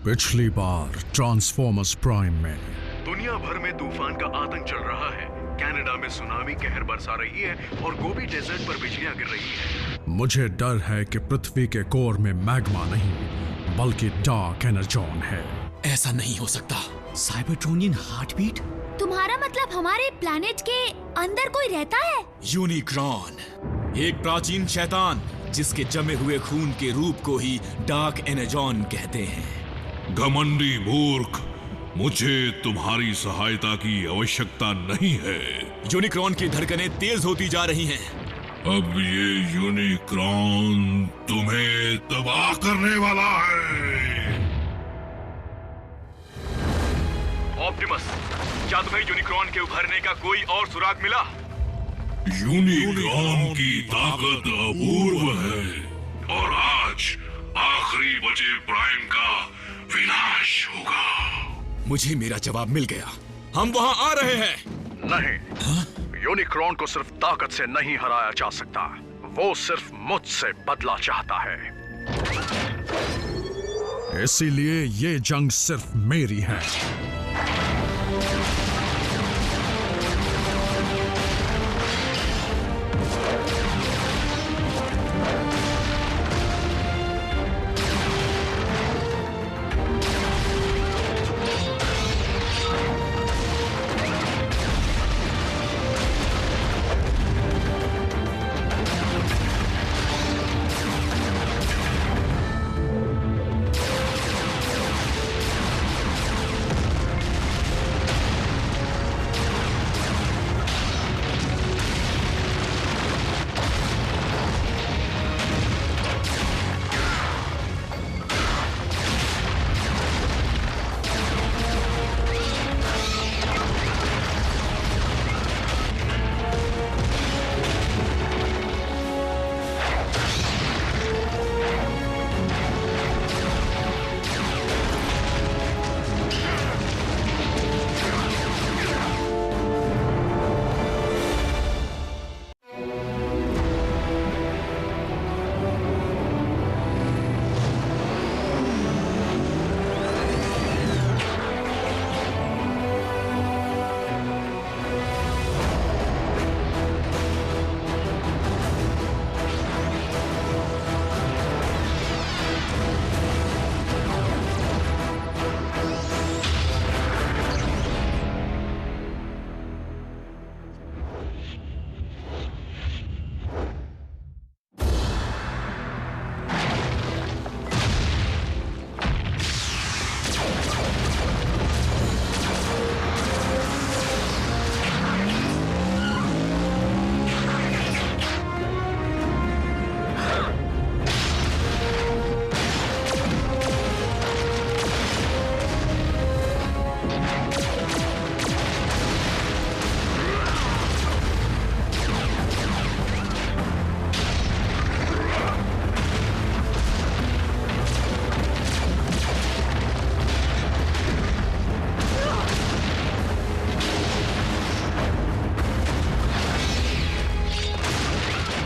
पिछली बार transformers prime में दुनिया भर में तूफान का आतंक चल रहा है। कनाडा में सुनामी कहर बरसा रही है और गोबी डेजर्ट पर बिजलियां गिर रही है। मुझे डर है कि पृथ्वी के कोर में मैग्मा नहीं बल्कि डार्क एनर्जॉन है। ऐसा नहीं हो सकता। Cybertronian heartbeat? तुम्हारा मतलब हमारे प्लैनेट के अंदर कोई रहता है? यूनिक्रॉन, एक प्राचीन शैतान जिसके जमे हुए खून के रूप को ही डार्क एनर्जॉन कहते हैं। घमंडी मूर्ख, मुझे तुम्हारी सहायता की आवश्यकता नहीं है। यूनिक्रॉन की धड़कनें तेज होती जा रही हैं। अब ये यूनिक्रॉन तुम्हें तबाह करने वाला है। ऑप्टिमस, क्या तुम्हें यूनिक्रॉन के उभरने का कोई और सुराग मिला? यूनिक्रॉन की ताकत अपूर्व है और आज आखिरी बचे प्राइम का विनाश होगा। मुझे मेरा जवाब मिल गया। हम वहां आ रहे हैं। नहीं, यूनिक्रॉन को सिर्फ ताकत से नहीं हराया जा सकता। वो सिर्फ मुझसे बदला चाहता है। इसीलिए ये जंग सिर्फ मेरी है।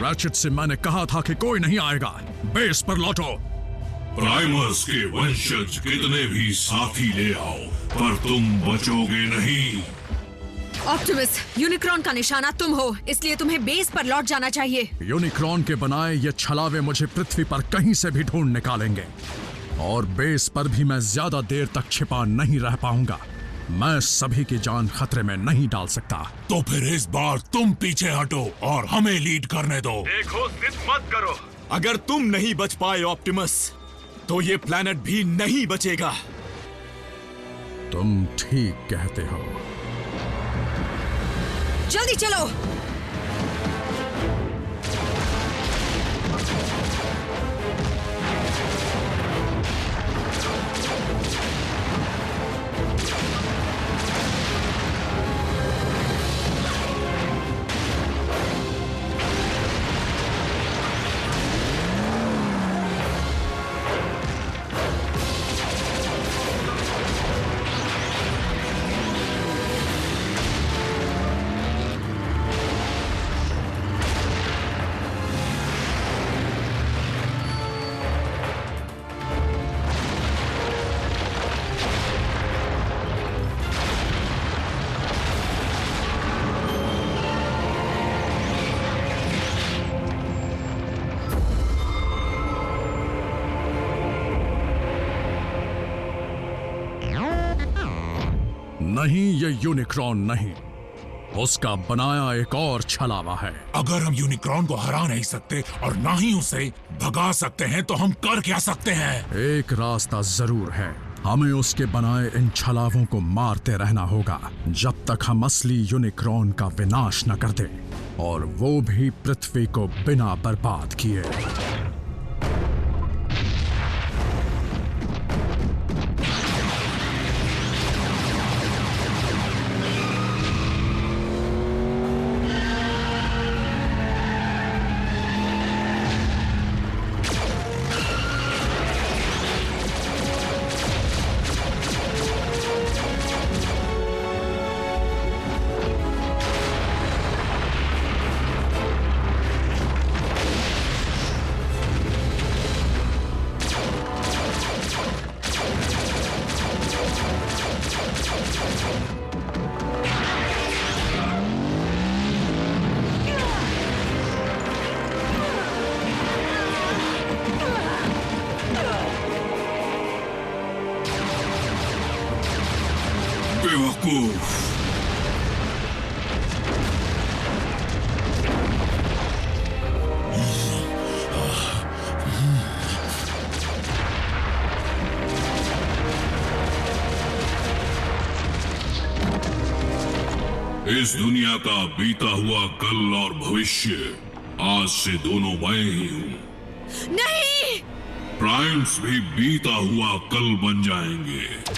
रैचेट से मैंने कहा था कि कोई नहीं आएगा। बेस पर लौटो। प्राइमर्स के वंशज कितने भी साथी ले आओ, पर तुम बचोगे नहीं। ऑप्टिमस, यूनिक्रॉन का निशाना तुम हो, इसलिए तुम्हें बेस पर लौट जाना चाहिए। यूनिक्रॉन के बनाए ये छलावे मुझे पृथ्वी पर कहीं से भी ढूंढ निकालेंगे और बेस पर भी मैं ज्यादा देर तक छिपा नहीं रह पाऊंगा। मैं सभी की जान खतरे में नहीं डाल सकता। तो फिर इस बार तुम पीछे हटो और हमें लीड करने दो। देखो, जिद मत करो। अगर तुम नहीं बच पाए ऑप्टिमस, तो ये प्लैनेट भी नहीं बचेगा। तुम ठीक कहते हो। जल्दी चलो। नहीं, ये यूनिक्रॉन नहीं, उसका बनाया एक और छलावा है। अगर हम यूनिक्रॉन को हरा नहीं सकते और ना ही उसे भगा सकते हैं तो हम कर क्या सकते हैं? एक रास्ता जरूर है, हमें उसके बनाए इन छलावों को मारते रहना होगा जब तक हम असली यूनिक्रॉन का विनाश न कर दें, और वो भी पृथ्वी को बिना बर्बाद किए। बेवकूफ! इस दुनिया का बीता हुआ कल और भविष्य आज से दोनों मैं ही हूँ। नहीं! प्राइम्स भी बीता हुआ कल बन जाएंगे।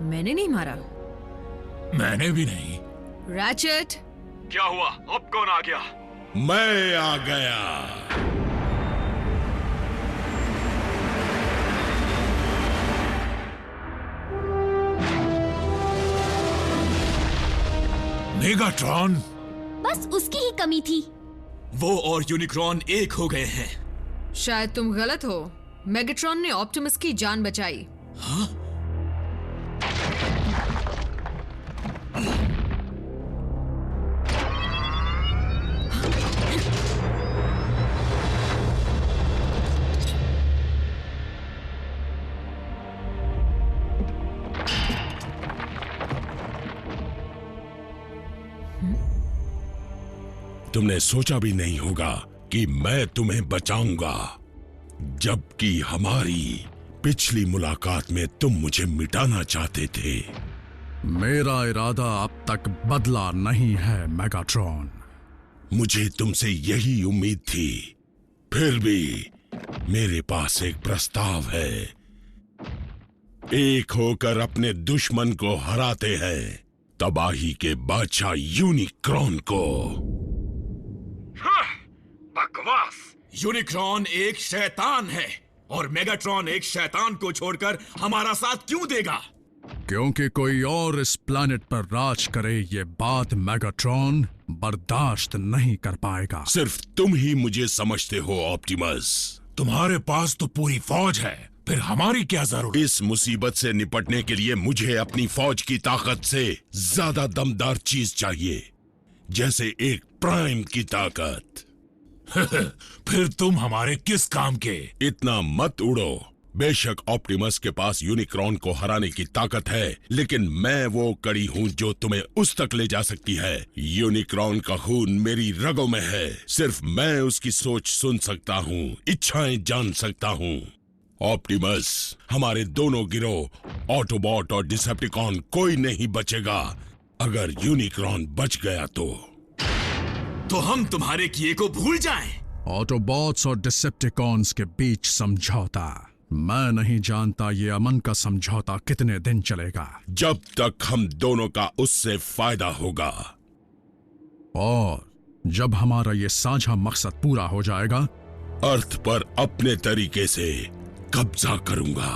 मैंने नहीं मारा। मैंने भी नहीं। रैचेट! क्या हुआ? अब कौन आ गया? मैं आ गया। मेगाट्रॉन! बस उसकी ही कमी थी। वो और यूनिक्रॉन एक हो गए हैं। शायद तुम गलत हो। मेगाट्रॉन ने ऑप्टिमस की जान बचाई। हाँ? तुमने सोचा भी नहीं होगा कि मैं तुम्हें बचाऊंगा, जबकि हमारी पिछली मुलाकात में तुम मुझे मिटाना चाहते थे। मेरा इरादा अब तक बदला नहीं है मेगाट्रॉन। मुझे तुमसे यही उम्मीद थी। फिर भी मेरे पास एक प्रस्ताव है। एक होकर अपने दुश्मन को हराते हैं, तबाही के बादशाह यूनिक्रॉन को। बकवास! यूनिक्रॉन एक शैतान है और मेगाट्रॉन एक शैतान को छोड़कर हमारा साथ क्यों देगा? क्योंकि कोई और इस प्लैनेट पर राज करे ये बात मेगाट्रॉन बर्दाश्त नहीं कर पाएगा। सिर्फ तुम ही मुझे समझते हो ऑप्टिमस। तुम्हारे पास तो पूरी फौज है, फिर हमारी क्या जरूरत? इस मुसीबत से निपटने के लिए मुझे अपनी फौज की ताकत से ज्यादा दमदार चीज चाहिए, जैसे एक प्राइम की ताकत। फिर तुम हमारे किस काम के? इतना मत उड़ो। बेशक ऑप्टिमस के पास यूनिक्रॉन को हराने की ताकत है, लेकिन मैं वो कड़ी हूँ जो तुम्हें उस तक ले जा सकती है। यूनिक्रॉन का खून मेरी रगों में है। सिर्फ मैं उसकी सोच सुन सकता हूँ, इच्छाएं जान सकता हूँ। ऑप्टिमस, हमारे दोनों गिरोह ऑटोबॉट और डिसेप्टिकॉन कोई नहीं बचेगा। अगर यूनिक्रॉन बच गया तो हम तुम्हारे किए को भूल जाएं। ऑटोबॉट्स और डिसेप्टिकॉन्स के बीच समझौता, मैं नहीं जानता ये अमन का समझौता कितने दिन चलेगा। जब तक हम दोनों का उससे फायदा होगा। और जब हमारा ये साझा मकसद पूरा हो जाएगा, अर्थ पर अपने तरीके से कब्जा करूंगा।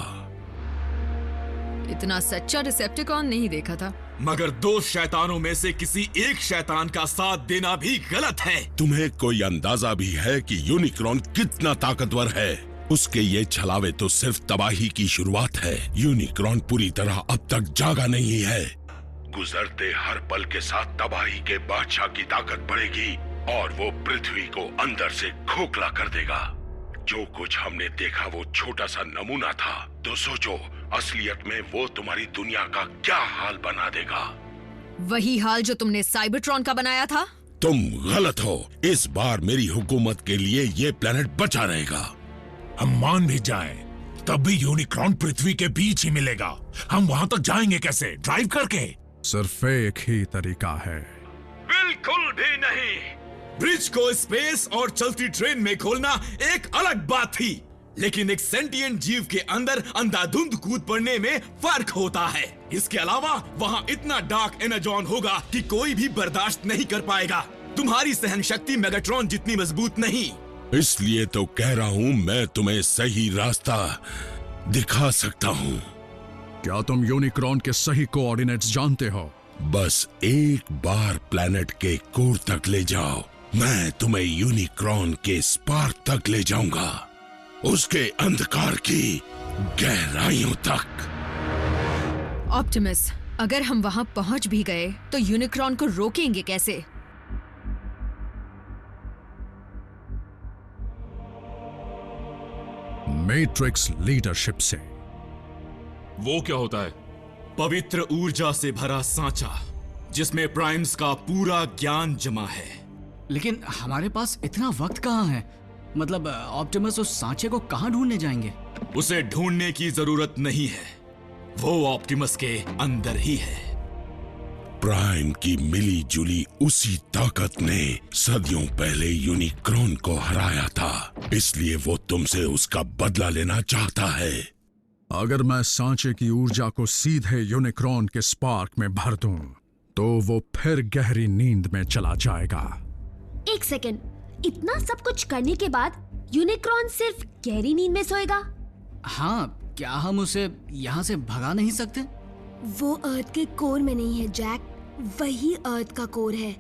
इतना सच्चा डिसेप्टिकॉन नहीं देखा था। मगर 2 शैतानों में से किसी एक शैतान का साथ देना भी गलत है। तुम्हें कोई अंदाजा भी है कि यूनिक्रॉन कितना ताकतवर है? उसके ये छलावे तो सिर्फ तबाही की शुरुआत है। यूनिक्रॉन पूरी तरह अब तक जागा नहीं है। गुजरते हर पल के साथ तबाही के बादशाह की ताकत बढ़ेगी और वो पृथ्वी को अंदर से खोखला कर देगा। जो कुछ हमने देखा वो छोटा सा नमूना था, तो सोचो असलियत में वो तुम्हारी दुनिया का क्या हाल बना देगा। वही हाल जो तुमने साइबरट्रॉन का बनाया था? तुम गलत हो। इस बार मेरी हुकूमत के लिए ये प्लेनेट बचा रहेगा। हम मान भी जाएं, तब भी यूनिक्रॉन पृथ्वी के बीच ही मिलेगा। हम वहां तक जाएंगे कैसे? ड्राइव करके? सिर्फ एक ही तरीका है। बिल्कुल भी नहीं। ब्रिज को स्पेस और चलती ट्रेन में खोलना एक अलग बात थी, लेकिन एक सेंटिएंट जीव के अंदर अंधाधुंध कूद पड़ने में फर्क होता है। इसके अलावा वहाँ इतना डार्क एनर्जॉन होगा कि कोई भी बर्दाश्त नहीं कर पाएगा। तुम्हारी सहन शक्ति मेगाट्रॉन जितनी मजबूत नहीं। इसलिए तो कह रहा हूँ मैं तुम्हें सही रास्ता दिखा सकता हूँ। क्या तुम यूनिक्रॉन के सही कोऑर्डिनेट्स जानते हो? बस एक बार प्लेनेट के कोर तक ले जाओ, मैं तुम्हें यूनिक्रॉन के स्पार्क तक ले जाऊंगा, उसके अंधकार की गहराइयों तक। ऑप्टिमस, अगर हम वहां पहुंच भी गए तो यूनिक्रॉन को रोकेंगे कैसे? मैट्रिक्स लीडरशिप से। वो क्या होता है? पवित्र ऊर्जा से भरा सांचा जिसमें प्राइम्स का पूरा ज्ञान जमा है। लेकिन हमारे पास इतना वक्त कहाँ है? मतलब ऑप्टिमस उस सांचे को कहाँ ढूंढने जाएंगे? उसे ढूंढने की जरूरत नहीं है, वो ऑप्टिमस के अंदर ही है। प्राइम की मिली जुली उसी ताकत ने सदियों पहले यूनिक्रॉन को हराया था, इसलिए वो तुमसे उसका बदला लेना चाहता है। अगर मैं सांचे की ऊर्जा को सीधे यूनिक्रॉन के स्पार्क में भर दूं, तो वो फिर गहरी नींद में चला जाएगा। एक सेकेंड, इतना सब कुछ करने के बाद यूनिक्रॉन सिर्फ गहरी नींद में सोएगा? हाँ, क्या हम उसे यहाँ से भगा नहीं सकते? वो अर्थ के कोर में नहीं है जैक, वही अर्थ का कोर है।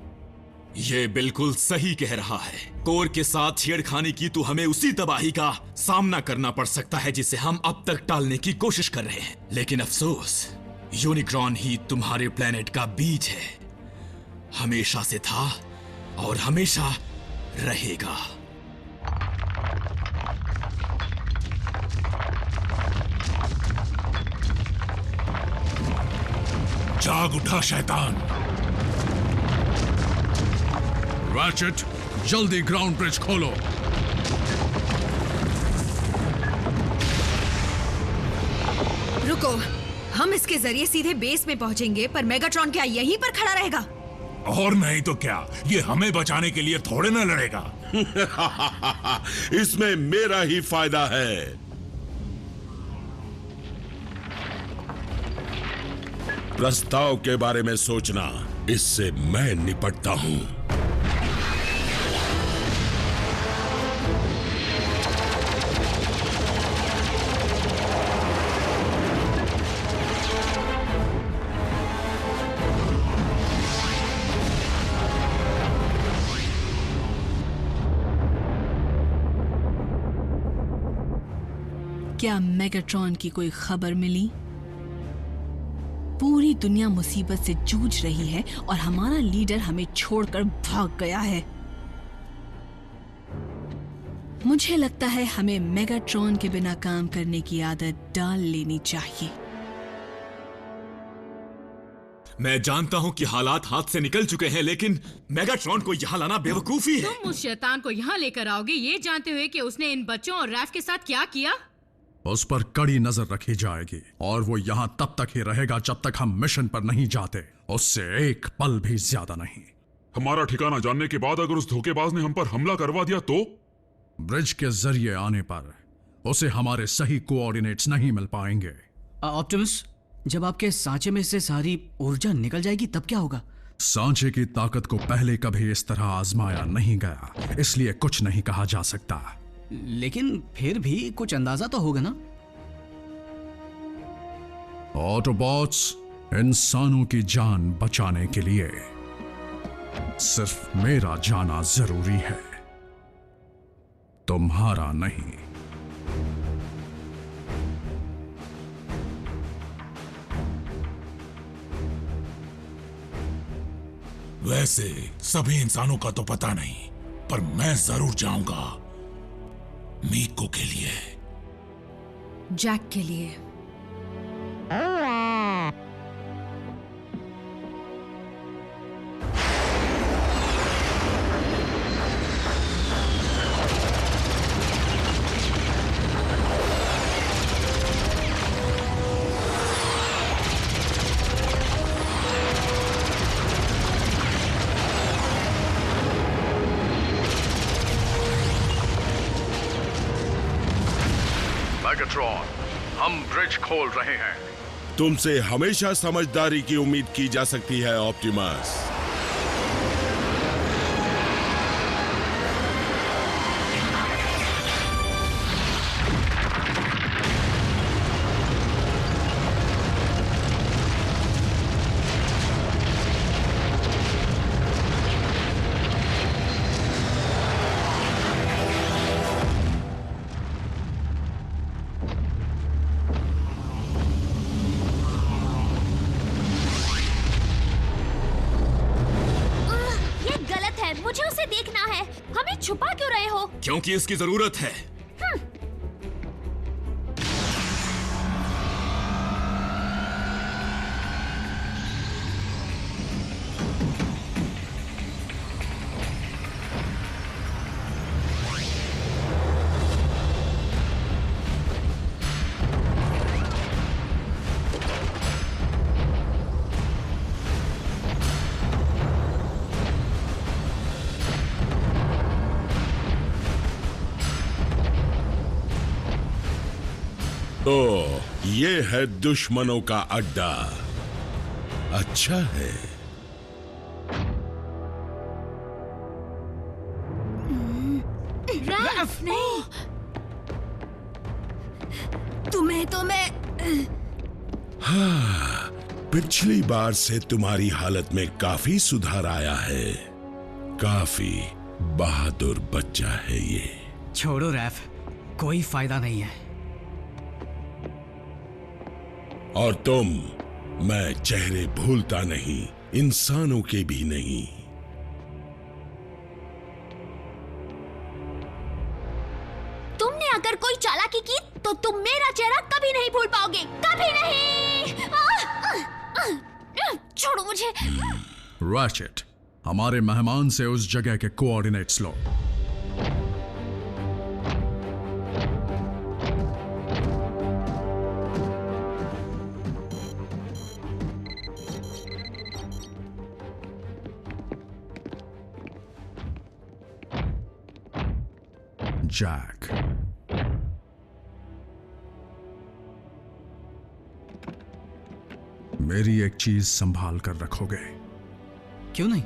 ये बिल्कुल सही कह रहा है। कोर के साथ छेड़खानी की तो हमें उसी तबाही का सामना करना पड़ सकता है जिसे हम अब तक टालने की कोशिश कर रहे हैं। लेकिन अफसोस, यूनिक्रॉन ही तुम्हारे प्लेनेट का बीज है, हमेशा से था और हमेशा रहेगा। जाग उठा शैतान। रैचेट, जल्दी ग्राउंड ब्रिज खोलो। रुको, हम इसके जरिए सीधे बेस में पहुंचेंगे, पर मेगाट्रॉन क्या यहीं पर खड़ा रहेगा? और नहीं तो क्या, ये हमें बचाने के लिए थोड़े ना लड़ेगा। इसमें मेरा ही फायदा है। प्रस्ताव के बारे में सोचना, इससे मैं निपटता हूं। क्या मेगाट्रॉन की कोई खबर मिली? पूरी दुनिया मुसीबत से जूझ रही है और हमारा लीडर हमें छोड़कर भाग गया है। मुझे लगता है हमें मेगाट्रॉन के बिना काम करने की आदत डाल लेनी चाहिए। मैं जानता हूं कि हालात हाथ से निकल चुके हैं, लेकिन मेगाट्रॉन को यहाँ लाना बेवकूफी है। तुम उस शैतान को यहाँ लेकर आओगे ये जानते हुए कि उसने इन बच्चों और रैफ के साथ क्या किया? उस पर कड़ी नजर रखी जाएगी और वो यहाँ तब तक ही रहेगा जब तक हम मिशन पर नहीं जाते, उससे एक पल भी ज्यादा नहीं। हमारा ठिकाना जानने के बाद अगर उस धोखेबाज ने हम पर हमला करवा दिया तो? ब्रिज के जरिए आने पर उसे हमारे सही कोऑर्डिनेट्स नहीं मिल पाएंगे। ऑप्टिमस, जब आपके सांचे में से सारी ऊर्जा निकल जाएगी तब क्या होगा? सांचे की ताकत को पहले कभी इस तरह आजमाया नहीं गया, इसलिए कुछ नहीं कहा जा सकता। लेकिन फिर भी कुछ अंदाजा तो होगा ना? ऑटोबॉट्स, इंसानों की जान बचाने के लिए सिर्फ मेरा जाना जरूरी है, तुम्हारा नहीं। वैसे सभी इंसानों का तो पता नहीं, पर मैं जरूर जाऊंगा मीको के लिए, जैक के लिए। मैगाट्रॉन, हम ब्रिज खोल रहे हैं। तुमसे हमेशा समझदारी की उम्मीद की जा सकती है ऑप्टिमस। मुझे उसे देखना है। हमें छुपा क्यों रहे हो? क्योंकि इसकी जरूरत है। तो ये है दुश्मनों का अड्डा। अच्छा है। रैफ नहीं, तुम्हें तो मैं हाँ, पिछली बार से तुम्हारी हालत में काफी सुधार आया है। काफी बहादुर बच्चा है ये। छोड़ो रैफ, कोई फायदा नहीं है। और तुम, मैं चेहरे भूलता नहीं, इंसानों के भी नहीं। तुमने अगर कोई चालाकी की तो तुम मेरा चेहरा कभी नहीं भूल पाओगे, कभी नहीं। छोड़ो मुझे। रैचेट, हमारे मेहमान से उस जगह के कोऑर्डिनेट्स लो। जैक, मेरी एक चीज संभाल कर रखोगे? क्यों नहीं?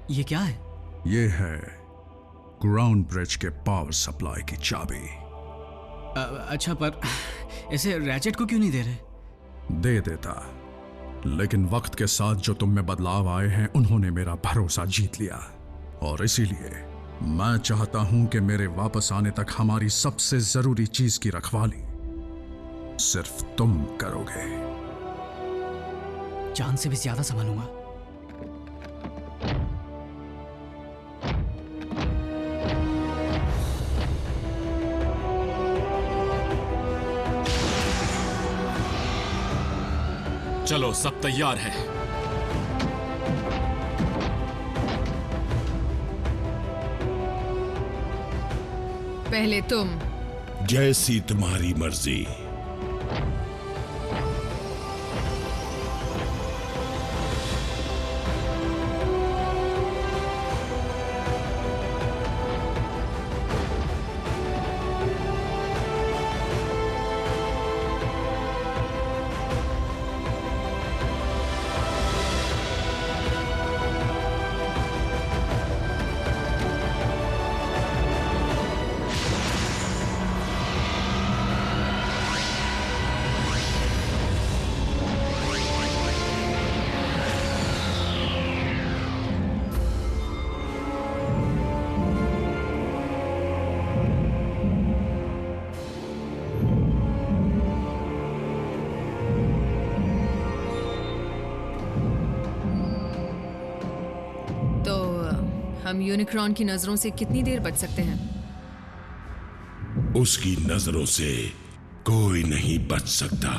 ये क्या है? ये है ग्राउंड ब्रिज के पावर सप्लाई की चाबी। अच्छा, पर इसे रैचेट को क्यों नहीं दे रहे? दे देता, लेकिन वक्त के साथ जो तुम में बदलाव आए हैं उन्होंने मेरा भरोसा जीत लिया, और इसीलिए मैं चाहता हूं कि मेरे वापस आने तक हमारी सबसे जरूरी चीज की रखवाली सिर्फ तुम करोगे। जान से भी ज्यादा संभालूंगा। चलो, सब तैयार है। पहले तुम। जैसी तुम्हारी मर्जी। हम यूनिक्रॉन की नजरों से कितनी देर बच सकते हैं? उसकी नजरों से कोई नहीं बच सकता।